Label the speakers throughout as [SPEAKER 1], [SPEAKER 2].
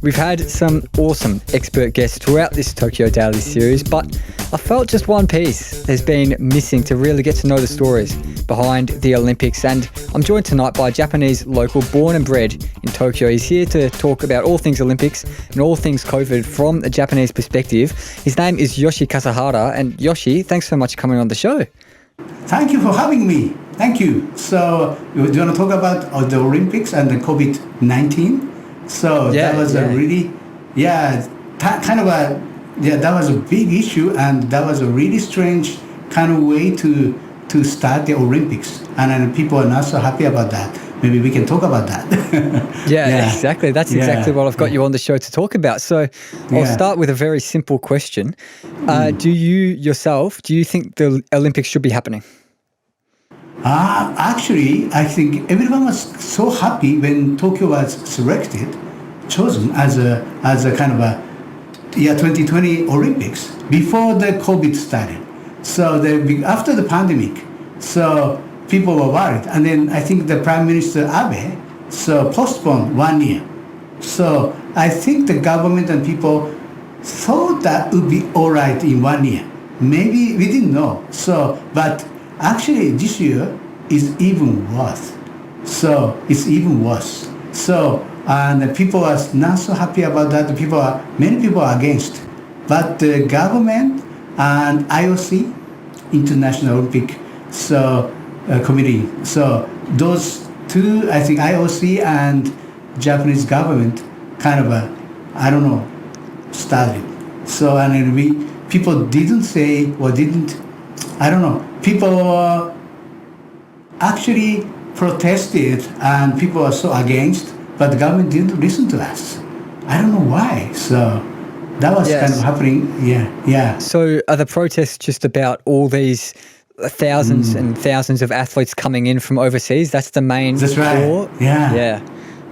[SPEAKER 1] We've had some awesome expert guests throughout this Tokyo Daily series, but I felt just one piece has been missing to really get to know the stories behind the Olympics. And I'm joined tonight by a Japanese local born and bred in Tokyo. He's here to talk about all things Olympics and all things COVID from a Japanese perspective. His name is Yoshi Kasahara. And Yoshi, thanks so much for coming on the show.
[SPEAKER 2] Thank you for having me. Thank you. So, do you want to talk about the Olympics and the COVID-19? So that was a really, that was a big issue, and that was a really strange kind of way to start the Olympics. And people are not so happy about that. Maybe we can talk about that.
[SPEAKER 1] Exactly. That's exactly what I've got you on the show to talk about. So I'll start with a very simple question. Do you think the Olympics should be happening?
[SPEAKER 2] Actually, I think everyone was so happy when Tokyo was chosen as a kind of a 2020 Olympics before the COVID started. So after the pandemic, so people were worried, and then I think the Prime Minister Abe postponed 1 year. So I think the government and people thought that would be all right in 1 year. Maybe we didn't know. But actually, this year is even worse. So it's even worse. So and people are not so happy about that. Many people are against. But the government and IOC, International Olympic Committee. So those two, I think IOC and Japanese government kind of started. So and then people didn't say or didn't. I don't know. People actually protested, and people are so against, but the government didn't listen to us. I don't know why. So that was kind of happening. Yeah.
[SPEAKER 1] So are the protests just about all these thousands and thousands of athletes coming in from overseas? That's the main
[SPEAKER 2] That's right.
[SPEAKER 1] core?
[SPEAKER 2] Yeah.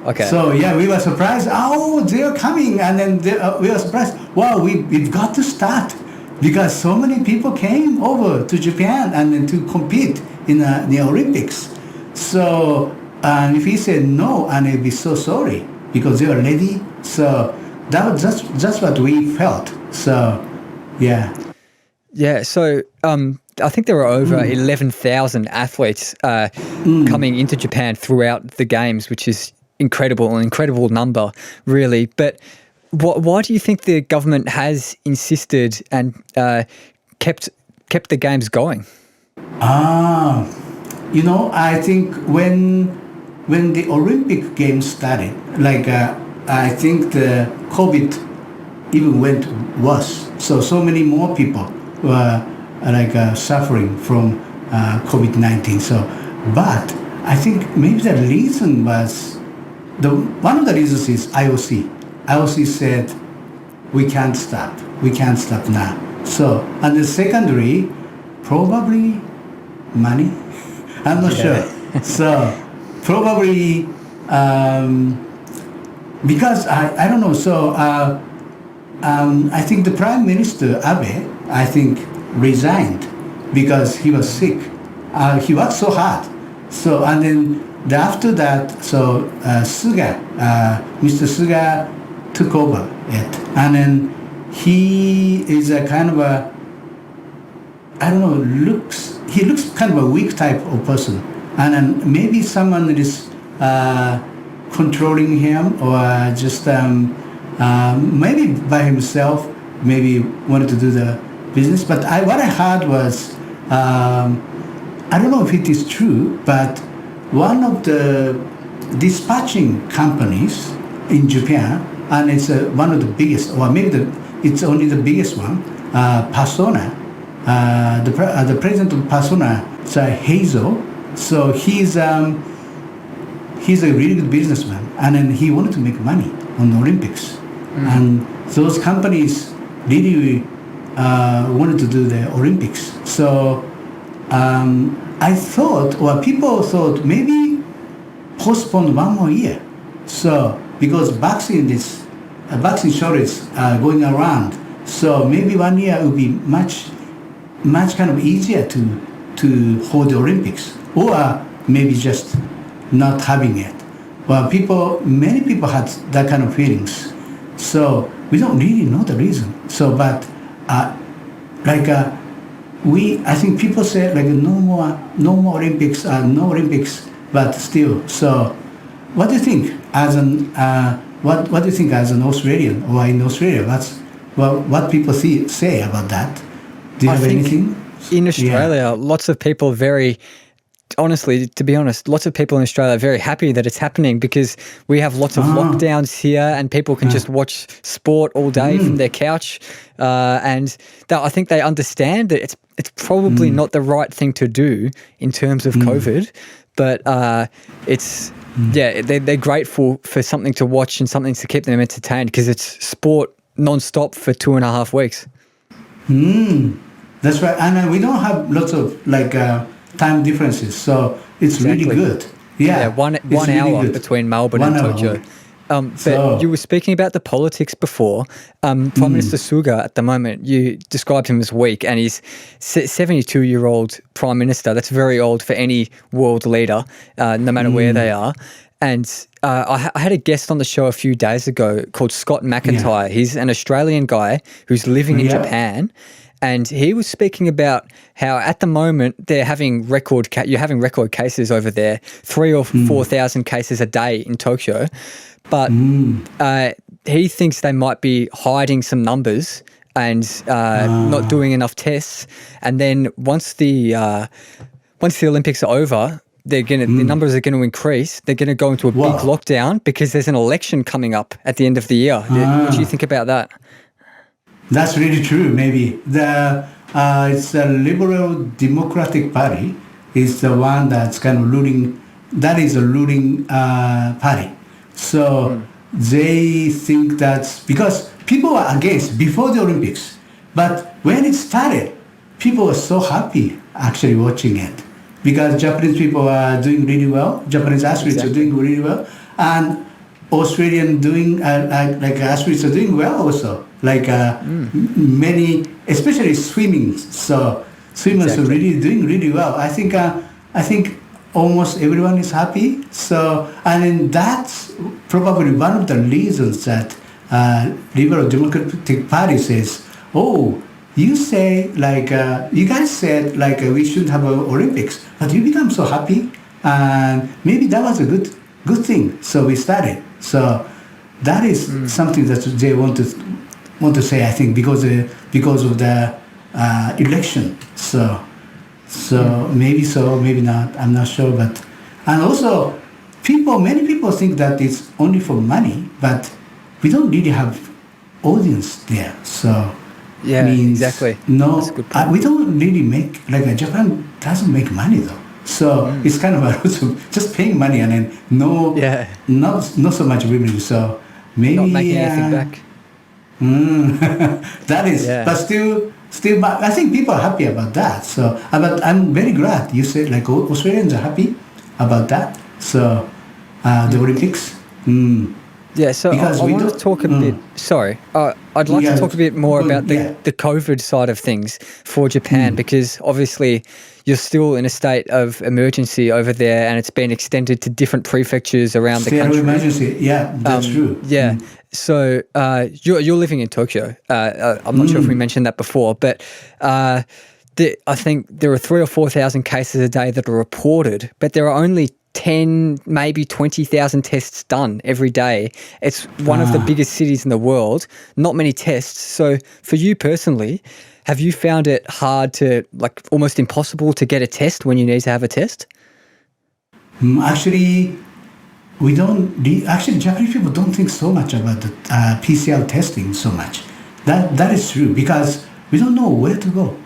[SPEAKER 1] Okay.
[SPEAKER 2] So we were surprised. Oh, they're coming, and then we were surprised. Wow, we've got to start. Because so many people came over to Japan and then to compete in the Olympics. So if he said no, and he'd be so sorry because they were ready. So that was just what we felt. So
[SPEAKER 1] So I think there were over 11,000 athletes coming into Japan throughout the games, which is an incredible number, really. But why do you think the government has insisted and kept the games going?
[SPEAKER 2] I think when the Olympic Games started, I think the COVID even went worse. So many more people were suffering from COVID-19. But I think maybe the reason was one of the reasons is IOC. IOC said, we can't stop now. So, and the secondary, probably money. I'm not sure. So, probably, because I don't know. So, I think the Prime Minister Abe, resigned because he was sick. He worked so hard. So, and then after that, Suga, Mr. Suga, took over it, and then he is a kind of he looks kind of a weak type of person, and then maybe someone is controlling him, or just maybe by himself, maybe wanted to do the business. But what I heard was, I don't know if it is true, but one of the dispatching companies in Japan, and it's one of the biggest, or maybe it's only the biggest one, Persona. The president of Persona, Hazel. So he's a really good businessman, and then he wanted to make money on the Olympics, and those companies really wanted to do the Olympics. So I thought, or people thought, maybe postpone 1 more year. So because vaccine shortage going around, so maybe 1 year would be much kind of easier to hold the Olympics, or maybe just not having it. Well, many people had that kind of feelings. So we don't really know the reason. So, but like I think people say like no more Olympics, no Olympics, but still. So, what do you think as an what do you think as an Australian or in Australia? What people say about that? Do you have anything?
[SPEAKER 1] In Australia, lots of people honestly, to be honest, lots of people in Australia are very happy that it's happening because we have lots of lockdowns here and people can just watch sport all day from their couch. And I think they understand that it's probably not the right thing to do in terms of COVID, but they're grateful for something to watch and something to keep them entertained because it's sport non-stop for 2.5 weeks.
[SPEAKER 2] That's right. And we don't have lots of time differences, so it's really good. Yeah,
[SPEAKER 1] one hour between Melbourne and Tokyo. But you were speaking about the politics before. Prime Minister Suga at the moment, you described him as weak, and he's 72-year-old Prime Minister. That's very old for any world leader, no matter where they are. And I had a guest on the show a few days ago called Scott McIntyre. He's an Australian guy who's living in Japan. And he was speaking about how at the moment you're having record cases over there, 3,000 or 4,000 cases a day in Tokyo. But he thinks they might be hiding some numbers and not doing enough tests. And then once the Olympics are over, the numbers are going to increase. They're going to go into a big lockdown because there's an election coming up at the end of the year. What do you think about that?
[SPEAKER 2] That's really true. Maybe it's the Liberal Democratic Party is the one that's kind of ruling. That is a ruling party. So they think that's because people were against before the Olympics, but when it started, people were so happy actually watching it because Japanese people are doing really well. Japanese athletes are doing really well, and Australian doing athletes are doing well also. Many, especially swimming. So swimmers are really doing really well. I think almost everyone is happy. So and then that's probably one of the reasons that Liberal Democratic Party says, "Oh, you say you guys said we shouldn't have Olympics, but you become so happy, and maybe that was a good thing. So we started. So that is something that they want to say, I think, because of the election. So maybe so, maybe not. I'm not sure, but and also many people think that it's only for money, but we don't really have audience there. So
[SPEAKER 1] exactly.
[SPEAKER 2] No, we don't really make Japan doesn't make money though. So it's kind of a lot of just paying money and then not so much revenue. So maybe
[SPEAKER 1] not making anything back.
[SPEAKER 2] That is, but still, I think people are happy about that. So, but I'm very glad you said Australians are happy about that. So, the Olympics.
[SPEAKER 1] Yeah, so I want to talk a bit. Sorry, I'd like to talk a bit more about the COVID side of things for Japan because obviously you're still in a state of emergency over there, and it's been extended to different prefectures around the country.
[SPEAKER 2] State of emergency, that's true.
[SPEAKER 1] Yeah. So you're living in Tokyo. I'm not sure if we mentioned that before, but I think there are 3,000 or 4,000 cases a day that are reported, but there are only 10, maybe 20,000 tests done every day. It's one of the biggest cities in the world. Not many tests. So for you personally, have you found it hard to, almost impossible to get a test when you need to have a test?
[SPEAKER 2] Actually, Japanese people don't think so much about the PCR testing so much. That is true because we don't know where to go,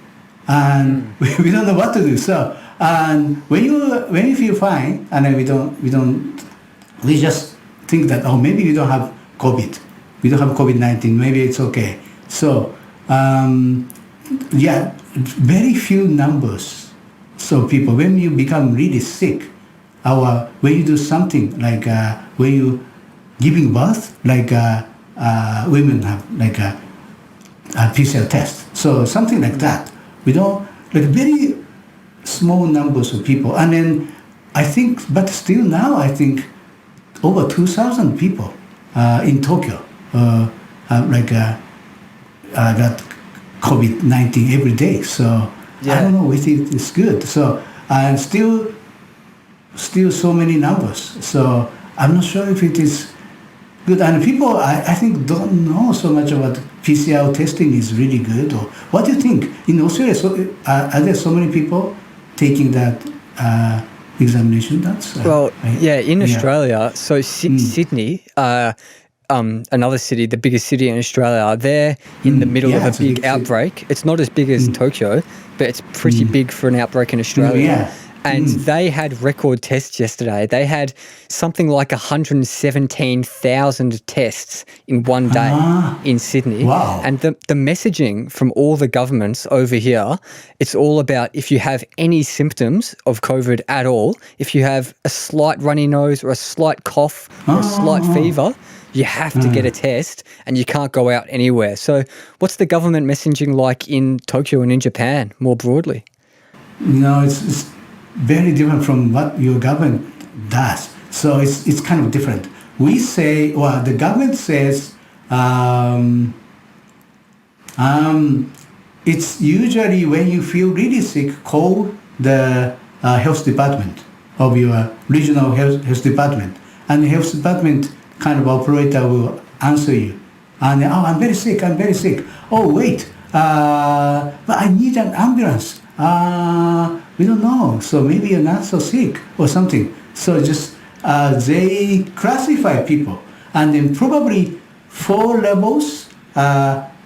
[SPEAKER 2] and we don't know what to do. So, and when you feel fine, and then we just think that maybe we don't have COVID, we don't have COVID-19, maybe it's okay. So, very few numbers. So people, when you become really sick, when you do something when you giving birth, women have a PCR test. So something like that. We don't very small numbers of people, and then I think, but still now I think over 2,000 people in Tokyo got COVID-19 every day. So I don't know if it is good. So and still so many numbers. So I'm not sure if it is good. And people, I think, don't know so much about PCR testing is really good. Or what do you think? In Australia, are there so many people taking that examination? That's
[SPEAKER 1] in Australia. So Sydney, another city, the biggest city in Australia, they're in the middle of a big outbreak. It's not as big as Tokyo, but it's pretty big for an outbreak in Australia. And they had record tests yesterday. They had something like 117,000 tests in one day in Sydney.
[SPEAKER 2] Wow.
[SPEAKER 1] And the messaging from all the governments over here, it's all about if you have any symptoms of COVID at all, if you have a slight runny nose or a slight cough or a slight fever, you have to get a test and you can't go out anywhere. So what's the government messaging like in Tokyo and in Japan more broadly?
[SPEAKER 2] No, it's very different from what your government does. So it's kind of different. We say, the government says it's usually when you feel really sick, call the health department of your regional health department. And the health department kind of operator will answer you. And, I'm very sick. Oh, wait, but I need an ambulance. We don't know, so maybe you're not so sick or something. So just they classify people, and then probably 4 levels: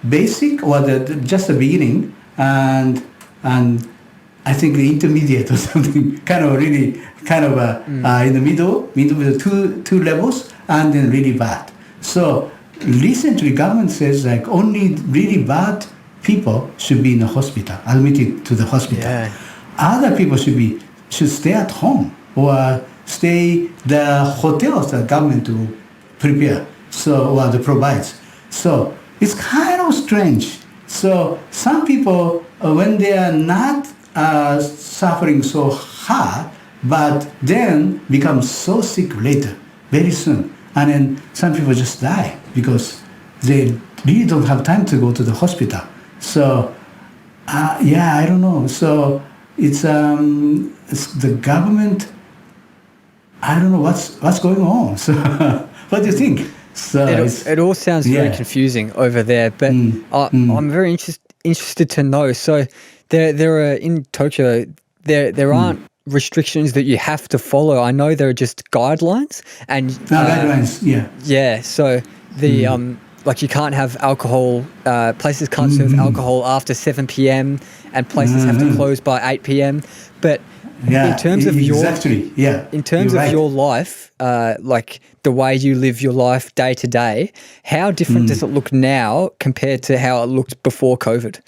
[SPEAKER 2] basic, or just the beginning, and I think the intermediate or something, kind of in the middle with two levels, and then really bad. So recently, government says like only really bad people should be in the hospital, admitted to the hospital. Yeah. Other people should stay at home or stay the hotels that government will prepare, or the provides. So it's kind of strange. So some people, when they are not suffering so hard, but then become so sick later, very soon, and then some people just die because they really don't have time to go to the hospital. So I don't know. So it's the government. I don't know what's going on. So what do you think? So
[SPEAKER 1] it all sounds very confusing over there, but I'm very interested to know. So there are in Tokyo there aren't restrictions that you have to follow. I know there are just guidelines and
[SPEAKER 2] guidelines. Yeah.
[SPEAKER 1] So the like you can't have alcohol. Places can't serve alcohol after 7 p.m. and places have to close by 8 p.m. But in terms of your life, like the way you live your life day to day, how different does it look now compared to how it looked before COVID?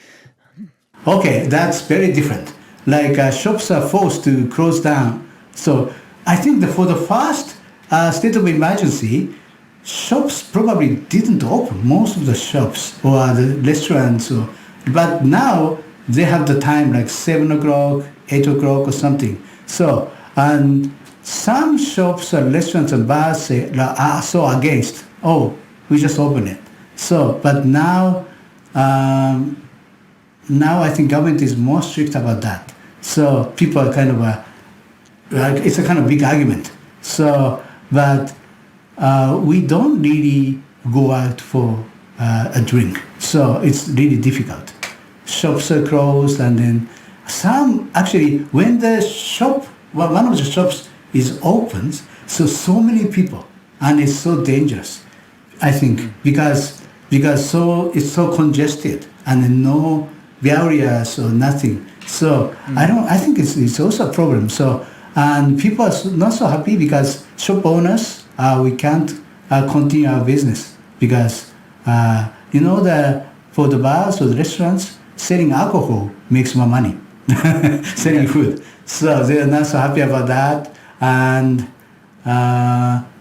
[SPEAKER 2] Okay, that's very different. Like shops are forced to close down. So I think for the first state of emergency, shops probably didn't open, most of the shops or the restaurants. But now they have the time like 7 o'clock, 8 o'clock or something. So, and some shops or restaurants and bars are so against, we just open it. So, but now I think government is more strict about that. So people are kind of it's a kind of big argument. So, but we don't really go out for a drink. So it's really difficult. Shops are closed, and then some actually when the shop, one of the shops is open, so many people, and it's so dangerous. I think because so it's so congested and no barriers or nothing. So I think it's also a problem. So and people are not so happy because shop owners we can't continue our business because for the bars or the restaurants selling alcohol makes more money selling food. So they're not so happy about that. And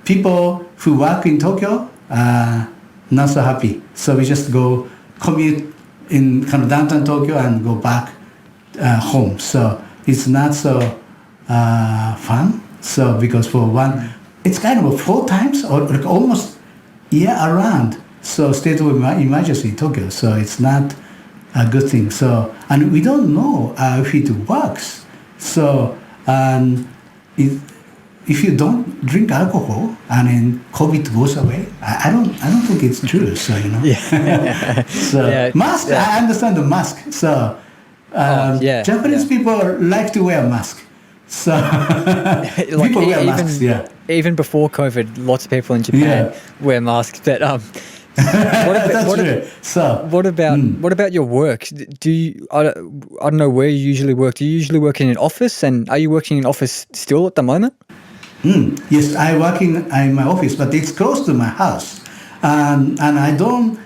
[SPEAKER 2] people who work in Tokyo not so happy. So we just go commute in kind of downtown Tokyo and go back home. So it's not so fun. So because for one, it's kind of 4 times or like almost year around. So state of emergency in Tokyo. So it's not a good thing. So, and we don't know if it works. So, if you don't drink alcohol and then COVID goes away, I don't think it's true. So so mask. I understand the mask. So Japanese people like to wear mask. So people wear masks. Yeah.
[SPEAKER 1] Even before COVID, lots of people in Japan wear masks. But what about your work? Do you? I don't know where you usually work. Do you usually work in an office? And are you working in office still at the moment?
[SPEAKER 2] Yes, I work in my office, but it's close to my house, and I don't.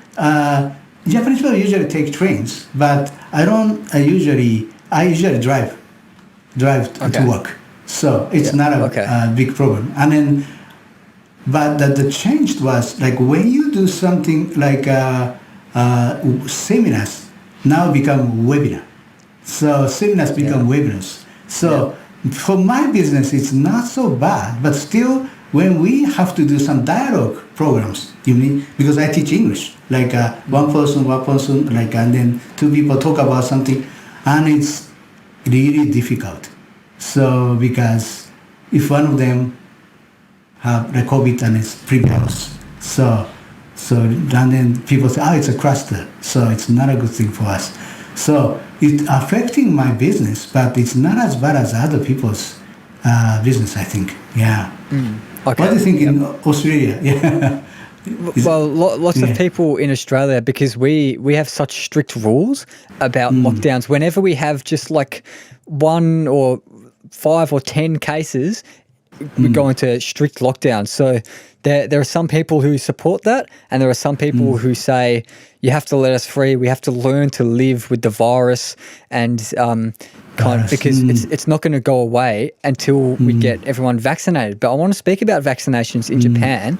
[SPEAKER 2] Japanese people usually take trains, but I don't. I usually drive to work, so it's not a big problem. And then, but the change was like when you do something like seminars now become webinar, so seminars become webinars. So. For my business, it's not so bad, but still, when we have to do some dialogue programs, because I teach English, like one person, like, and then two people talk about something, and it's really difficult. So, because if one of them have the COVID and it's previous, so and then people say, it's a cluster, so it's not a good thing for us. So it's affecting my business, but it's not as bad as other people's business, I think. Yeah.
[SPEAKER 1] Okay.
[SPEAKER 2] What do you think in Australia? Yeah.
[SPEAKER 1] Well, lots of people in Australia, because we have such strict rules about lockdowns. Whenever we have just like 1 or 5 or 10 cases, we go into strict lockdown. So there are some people who support that, and there are some people who say you have to let us free. We have to learn to live with the virus, and because it's not going to go away until we get everyone vaccinated. But I want to speak about vaccinations in Japan.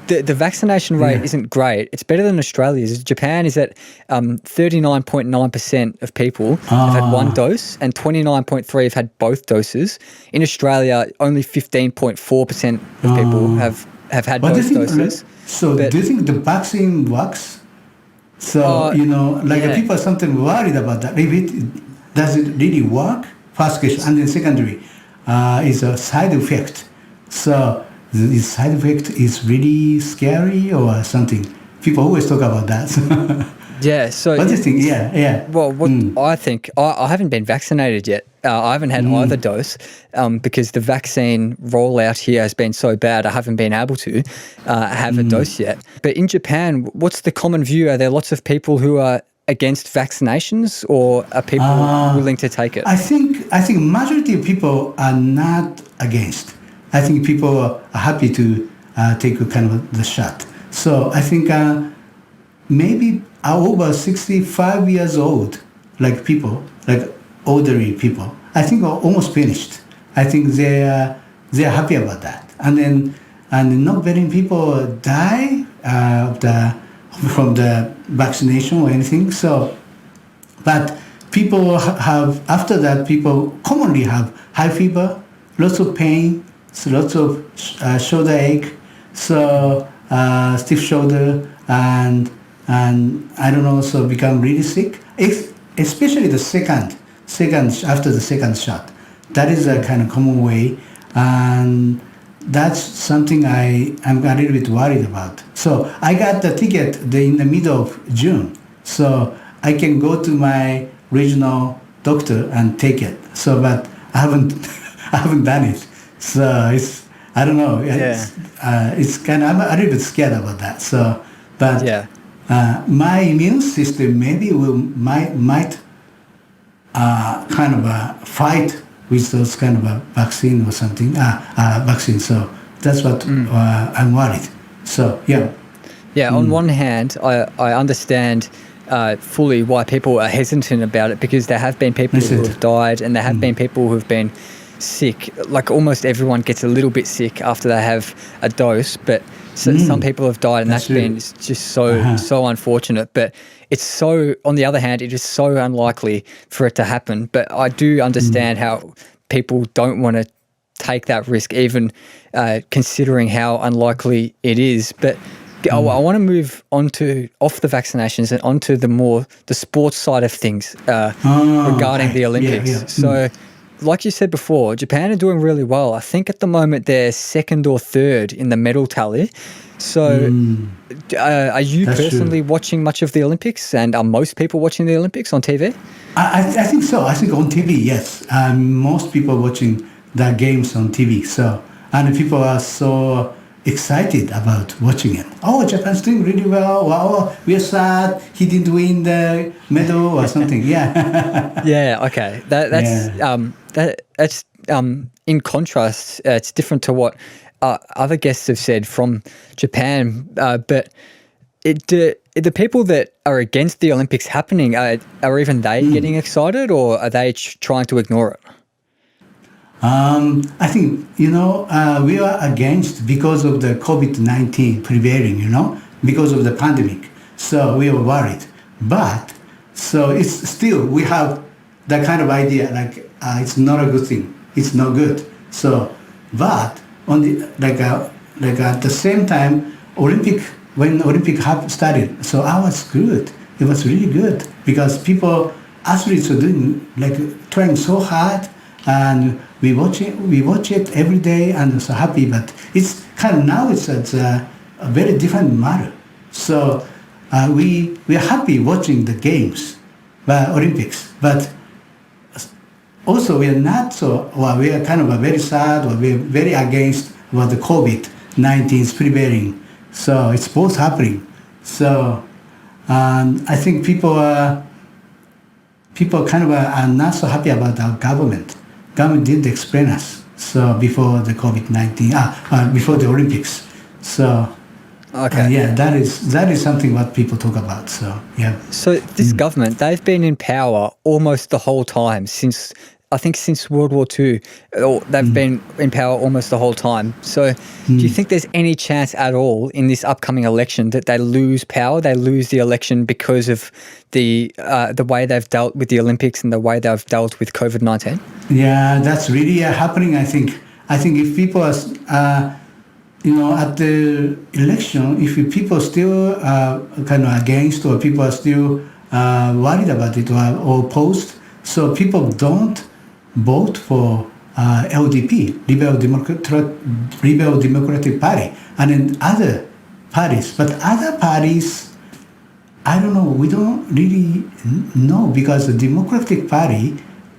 [SPEAKER 1] The vaccination rate isn't great. It's better than Australia's. Japan is at 39.9% of people have had one dose, and 29.3% have had both doses. In Australia, only 15.4% of people have had both doses.
[SPEAKER 2] So do you think the vaccine works? So, people are sometimes worried about that. Does it really work? First question. And then secondary is a side effect. So the side effect is really scary or something? People always talk about that.
[SPEAKER 1] Yeah. So
[SPEAKER 2] what do you think? Yeah.
[SPEAKER 1] Well, what I think, I haven't been vaccinated yet. I haven't had either dose because the vaccine rollout here has been so bad. I haven't been able to have a dose yet. But in Japan, what's the common view? Are there lots of people who are against vaccinations, or are people willing to take it?
[SPEAKER 2] I think majority of people are not against. I think people are happy to take kind of the shot. So I think maybe over 65 years old, like people, like elderly people, I think are almost finished. I think they're happy about that. And not very people die from the vaccination or anything. So, but people have, after that, people commonly have high fever, lots of pain, so lots of shoulder ache, so stiff shoulder, and I don't know, so become really sick. Especially the second after the second shot. That is a kind of common way, and that's something I'm a little bit worried about. So I got the ticket in the middle of June, so I can go to my regional doctor and take it. So, but I haven't done it. So I don't know. It's kind of, I'm a little bit scared about that. So, but my immune system maybe might kind of fight with those kind of a vaccine or something, vaccine. So that's what I'm worried. So, yeah.
[SPEAKER 1] Yeah, on one hand, I understand fully why people are hesitant about it, because there have been people who have died, and there have been people who have been sick. Like almost everyone gets a little bit sick after they have a dose, but some people have died, and that's been just so unfortunate. But it's so, on the other hand, it is so unlikely for it to happen. But I do understand how people don't want to take that risk, even considering how unlikely it is. But I want to move off the vaccinations and onto the sports side of things regarding the Olympics.
[SPEAKER 2] Yeah.
[SPEAKER 1] So, like you said before, Japan are doing really well. I think at the moment they're second or third in the medal tally. So, are you personally watching much of the Olympics, and are most people watching the Olympics on TV?
[SPEAKER 2] I think so. I think on TV, yes. Most people watching the games on TV. So, and people are so excited about watching it. Oh, Japan's doing really well. Wow, we are sad he didn't win the medal or something. Yeah.
[SPEAKER 1] Yeah. Okay. That's in contrast. It's different to what other guests have said from Japan. But the people that are against the Olympics happening, are even they getting excited, or are they trying to ignore it?
[SPEAKER 2] I think, we are against because of the COVID-19 prevailing, because of the pandemic. So we are worried. But, so it's still, we have that kind of idea, like, it's not a good thing. It's not good. So, but on the, at the same time, when Olympic started, so I was good. It was really good because athletes are doing, trying so hard, and we watch it every day and so happy, but it's kind of now it's a very different matter. So we are happy watching the games, Olympics, but also we are not so, we are kind of very sad, or we are very against what the COVID-19 is prevailing. So it's both happening. So I think people kind of are not so happy about our government. Government didn't explain us so before the COVID-19, before the Olympics. So that is something what people talk about. So yeah.
[SPEAKER 1] So this government, they've been in power almost the whole time since World War II. They've been in power almost the whole time. So do you think there's any chance at all in this upcoming election that they lose power, they lose the election because of the way they've dealt with the Olympics and the way they've dealt with COVID-19?
[SPEAKER 2] Yeah, that's really happening, I think. I think if people are, at the election, if people still kind of against, or people are still worried about it or opposed, so people don't vote for LDP, Liberal Democratic Party, and then other parties. But other parties, I don't know, we don't really know, because the Democratic Party,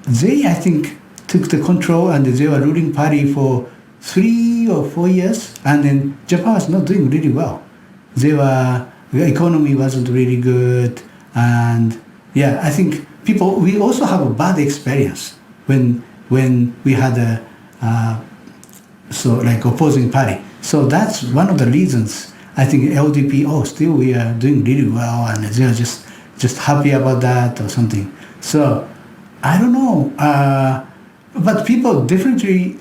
[SPEAKER 2] they, I think, took the control and they were ruling party for 3 or 4 years, and then Japan was not doing really well. The economy wasn't really good, and yeah, I think we also have a bad experience when we had opposing party. So that's one of the reasons I think LDP, still we are doing really well, and they are just happy about that or something. So I don't know, but people definitely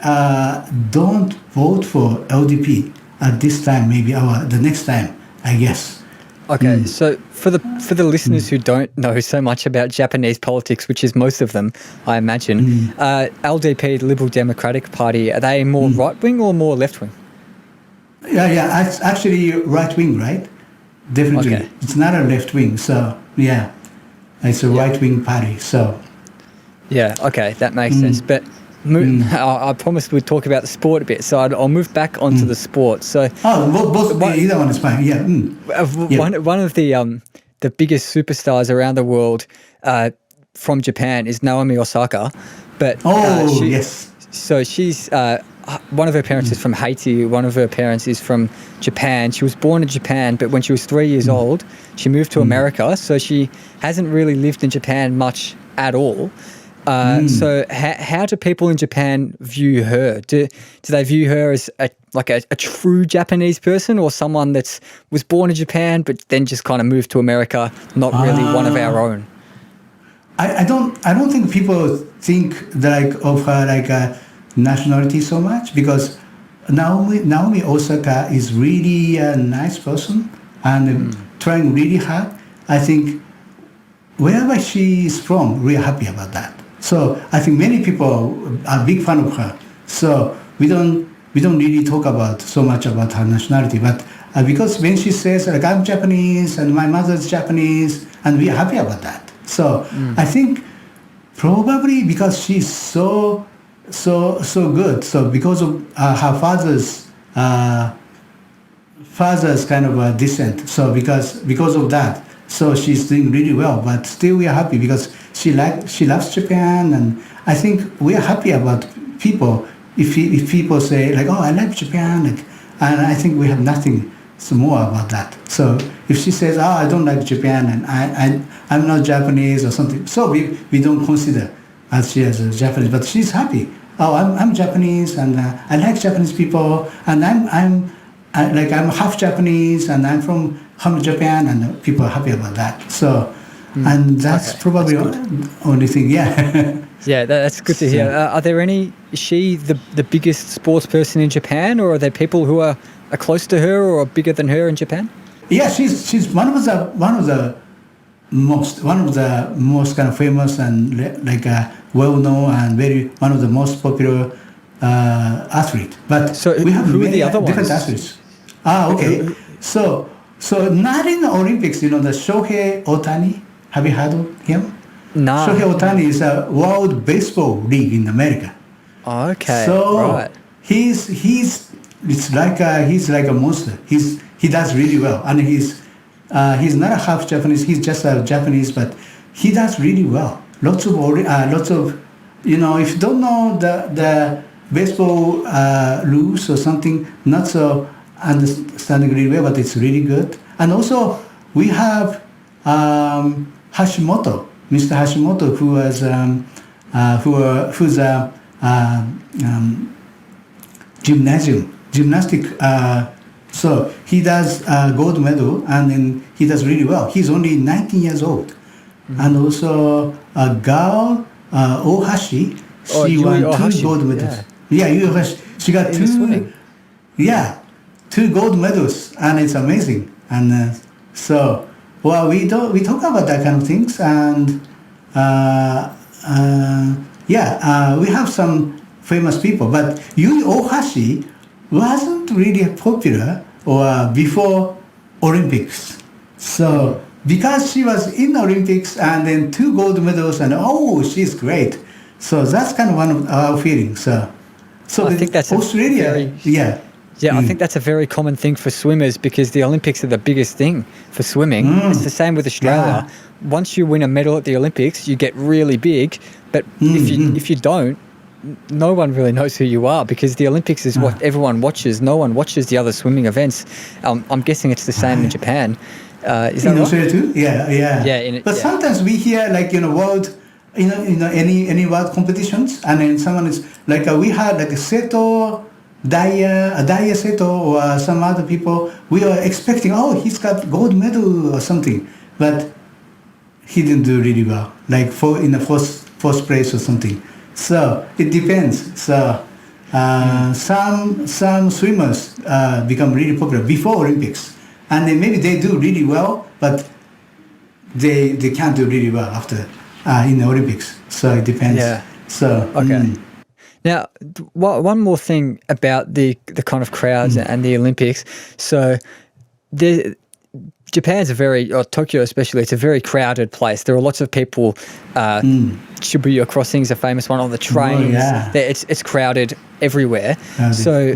[SPEAKER 2] don't vote for LDP at this time, maybe the next time, I guess.
[SPEAKER 1] Okay, so for the listeners who don't know so much about Japanese politics, which is most of them, I imagine, LDP, the Liberal Democratic Party, are they more right-wing or more left-wing?
[SPEAKER 2] Yeah, it's actually right-wing, right? Definitely. Okay. It's not a left-wing, so yeah, it's a right-wing party, so.
[SPEAKER 1] Yeah, okay, that makes sense. But I promised we'd talk about the sport a bit, so I'll move back onto the sport. So,
[SPEAKER 2] either one is fine. Yeah.
[SPEAKER 1] One of the biggest superstars around the world from Japan is Naomi Osaka, but
[SPEAKER 2] yes.
[SPEAKER 1] So she's one of her parents is from Haiti. One of her parents is from Japan. She was born in Japan, but when she was 3 years old, she moved to America. So she hasn't really lived in Japan much at all. So how do people in Japan view her? Do they view her as a true Japanese person, or someone was born in Japan but then just kind of moved to America, not really one of our own?
[SPEAKER 2] I don't think people think of her like a nationality so much, because Naomi Osaka is really a nice person and trying really hard. I think wherever she is from, we're happy about that. So I think many people are a big fan of her. So we don't really talk so much about her nationality. But because when she says like I'm Japanese and my mother's Japanese, and we're happy about that. So I think probably because she's so good. So because of her father's kind of descent. So because of that, so she's doing really well. But still, we are happy because she loves Japan, and I think we are happy about people. If people say like, oh, I like Japan, like, and I think we have nothing more about that. So if she says, oh, I don't like Japan, and I'm not Japanese or something, so we don't consider she as a Japanese, but she's happy. Oh, I'm Japanese, and I like Japanese people, and I'm half Japanese, and I'm from Japan, and people are happy about that. So, and that's probably the only thing. Yeah.
[SPEAKER 1] Yeah, that's good to hear. Are there any? Is she the biggest sports person in Japan, or are there people who are close to her or bigger than her in Japan?
[SPEAKER 2] Yeah, she's one of the most kind of famous and well known and one of the most popular athlete. But
[SPEAKER 1] so
[SPEAKER 2] we have
[SPEAKER 1] who
[SPEAKER 2] many
[SPEAKER 1] are the other
[SPEAKER 2] different
[SPEAKER 1] ones?
[SPEAKER 2] athletes. Okay. So not in the Olympics. The Shohei Ohtani. Have you heard of him?
[SPEAKER 1] No.
[SPEAKER 2] Shohei Ohtani is a World Baseball League in America.
[SPEAKER 1] Okay.
[SPEAKER 2] So
[SPEAKER 1] right.
[SPEAKER 2] he's like a monster. He does really well, and he's not a half Japanese. He's just a Japanese, but he does really well. Lots of if you don't know the baseball rules or something, not so understanding really well, but it's really good. And also we have Hashimoto, Mr. Hashimoto, who's a gymnastic. So he does gold medal, and then he does really well. He's only 19 years old. And also a girl, Ohashi, she won two gold medals. Yeah, Yui Ohashi. She got two gold medals, and it's amazing. And we talk about that kind of things, and we have some famous people, but Yui Ohashi wasn't really popular before Olympics. So because she was in Olympics and then two gold medals, and she's great. So that's kind of one of our feelings. So
[SPEAKER 1] I think that's
[SPEAKER 2] Australia.
[SPEAKER 1] I think that's a very common thing for swimmers, because the Olympics are the biggest thing for swimming. It's the same with Australia. Yeah. Once you win a medal at the Olympics, you get really big. But if you don't, no one really knows who you are, because the Olympics is what everyone watches. No one watches the other swimming events. I'm guessing it's the same in Japan. Is that
[SPEAKER 2] in
[SPEAKER 1] right?
[SPEAKER 2] Australia too? Yeah. But sometimes we hear world, any world competitions, and then someone is like we had like a Seto. Daya Seto or some other people, we are expecting, he's got gold medal or something, but he didn't do really well, like in the first place or something. So it depends. So some swimmers become really popular before Olympics, and then maybe they do really well, but they can't do really well after in the Olympics. So it depends.
[SPEAKER 1] Yeah.
[SPEAKER 2] So
[SPEAKER 1] okay. Now, one more thing about the kind of crowds and the Olympics. So, Japan's or Tokyo especially, it's a very crowded place. There are lots of people. Shibuya Crossing is a famous one on the trains. It's crowded everywhere. So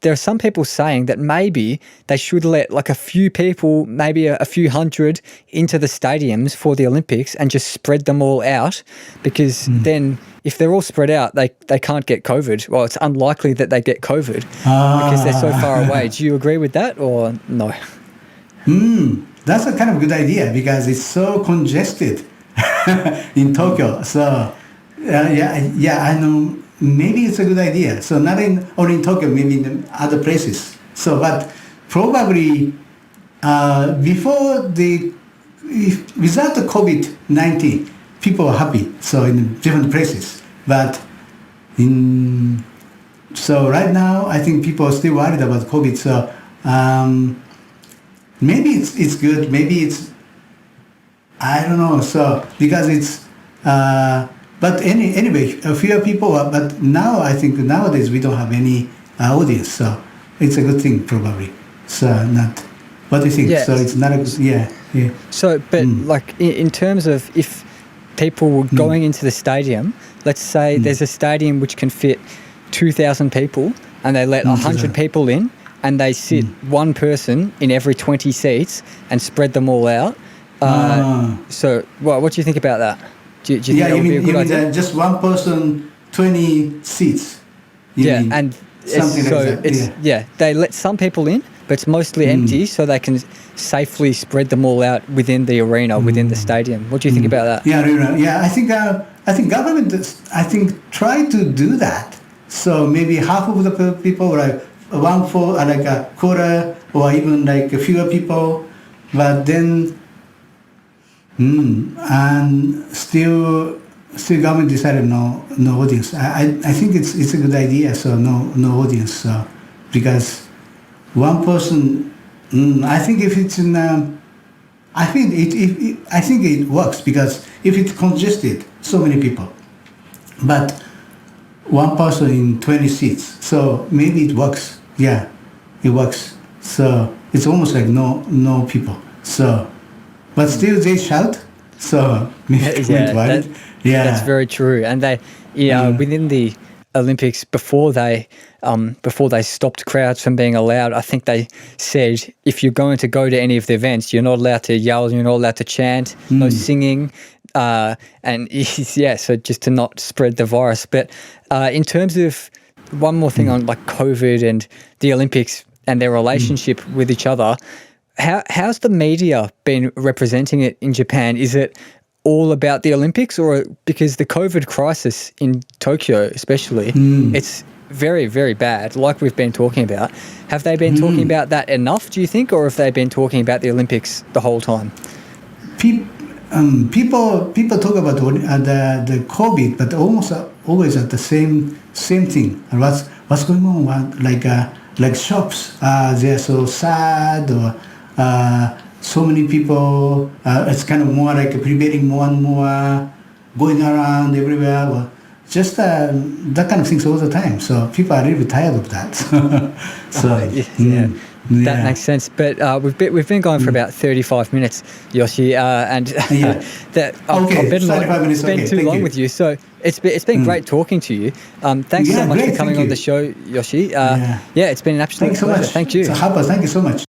[SPEAKER 1] there are some people saying that maybe they should let like a few people, maybe a few hundred, into the stadiums for the Olympics and just spread them all out, because then if they're all spread out, they can't get COVID. Well, it's unlikely that they get COVID because they're so far away. Do you agree with that or no?
[SPEAKER 2] That's a kind of good idea, because it's so congested in Tokyo. So I know maybe it's a good idea. So not only in Tokyo, maybe in other places. So but probably without the COVID-19, people are happy. So in different places, but so right now I think people are still worried about COVID. So maybe it's good. Maybe it's, I don't know. So because it's but anyway, fewer people. But now I think nowadays we don't have any audience. So it's a good thing probably. So not. What do you think?
[SPEAKER 1] Yeah.
[SPEAKER 2] So it's not a good. Yeah. Yeah.
[SPEAKER 1] So, but like in terms of if people were going into the stadium, let's say there's a stadium which can fit 2,000 people, and they let 100 people in, and they sit one person in every 20 seats and spread them all out. So, what do you think about that? Do you think that would be a good idea?
[SPEAKER 2] Just one person, 20 seats.
[SPEAKER 1] And
[SPEAKER 2] something
[SPEAKER 1] so
[SPEAKER 2] like that.
[SPEAKER 1] it's they let some people in, but it's mostly empty, so they can safely spread them all out within the arena, within the stadium. What do you think about that?
[SPEAKER 2] Yeah. I think government try to do that. So maybe half of the people, like like a quarter, or even like fewer people, but then and still government decided no audience. I think it's a good idea. So no audience. So because one person, I think if it's in, I think it works, because if it's congested, so many people, but one person in 20 seats, so maybe it works. Yeah, it works. So it's almost like no people. So, but still they shout. So
[SPEAKER 1] that's very true. And they, within the Olympics, before they stopped crowds from being allowed, I think they said if you're going to go to any of the events, you're not allowed to yell, you're not allowed to chant, no singing, so just to not spread the virus. But in terms of one more thing on like COVID and the Olympics and their relationship with each other, how's the media been representing it in Japan? Is it all about the Olympics, or because the COVID crisis in Tokyo especially, it's very, very bad, like we've been talking about. Have they been talking about that enough, do you think, or have they been talking about the Olympics the whole time?
[SPEAKER 2] People talk about the COVID, but almost always at the same thing. And what's going on? Like shops, they're so sad, or so many people. It's kind of more like prevailing more and more, going around everywhere. Well, just that kind of things all the time. So people are really tired of that.
[SPEAKER 1] That makes sense. But we've been going for about 35 minutes, Yoshi, and I've been spend too long with you. So it's been great talking to you. Thanks so much for coming on the show, Yoshi. It's been an absolute pleasure. Thank you.
[SPEAKER 2] So Harper, thank you so much.